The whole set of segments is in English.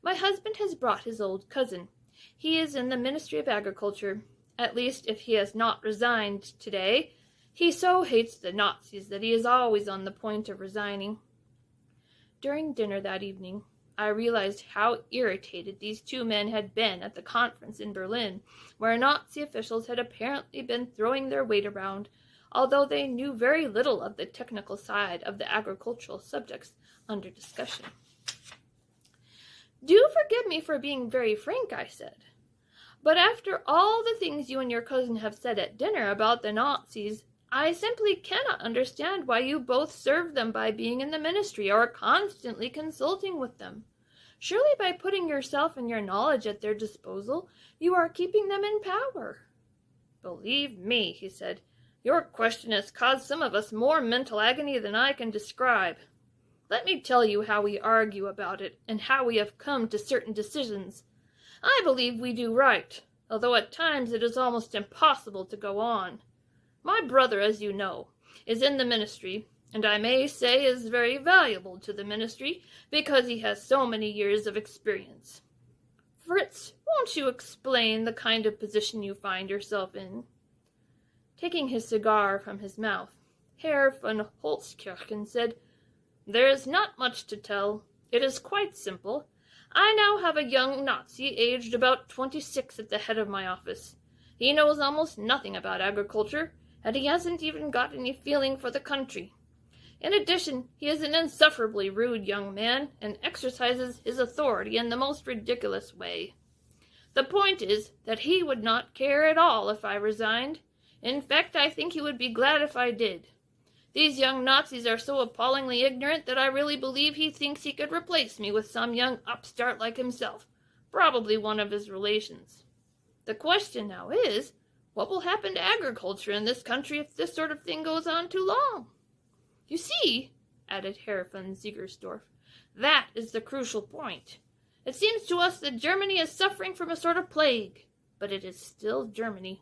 My husband has brought his old cousin. He is in the Ministry of Agriculture. At least, if he has not resigned today. He so hates the Nazis that he is always on the point of resigning. During dinner that evening, I realized how irritated these two men had been at the conference in Berlin, where Nazi officials had apparently been throwing their weight around, although they knew very little of the technical side of the agricultural subjects under discussion. "Do forgive me for being very frank," I said, "but after all the things you and your cousin have said at dinner about the Nazis, I simply cannot understand why you both serve them by being in the ministry or constantly consulting with them. Surely by putting yourself and your knowledge at their disposal, you are keeping them in power." "Believe me," he said, "your question has caused some of us more mental agony than I can describe. Let me tell you how we argue about it, and how we have come to certain decisions. I believe we do right, although at times it is almost impossible to go on. My brother, as you know, is in the ministry, and I may say is very valuable to the ministry, because he has so many years of experience. Fritz, won't you explain the kind of position you find yourself in?" Taking his cigar from his mouth, Herr von Holzkirchen said, "There is not much to tell. It is quite simple. I now have a young Nazi aged about 26 at the head of my office. He knows almost nothing about agriculture, and he hasn't even got any feeling for the country. In addition, he is an insufferably rude young man, and exercises his authority in the most ridiculous way. The point is that he would not care at all if I resigned. In fact, I think he would be glad if I did. These young Nazis are so appallingly ignorant that I really believe he thinks he could replace me with some young upstart like himself, probably one of his relations. The question now is, what will happen to agriculture in this country if this sort of thing goes on too long? You see," added Herr von Siegersdorf, "that is the crucial point. It seems to us that Germany is suffering from a sort of plague, but it is still Germany,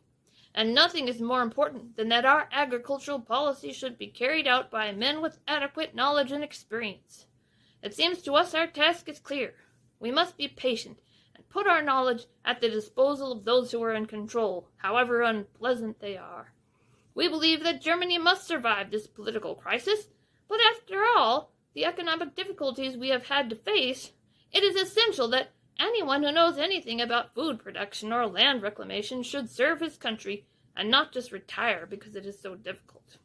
and nothing is more important than that our agricultural policy should be carried out by men with adequate knowledge and experience. It seems to us our task is clear. We must be patient, and put our knowledge at the disposal of those who are in control, however unpleasant they are. We believe that Germany must survive this political crisis, but after all the economic difficulties we have had to face, it is essential that anyone who knows anything about food production or land reclamation should serve his country, and not just retire because it is so difficult."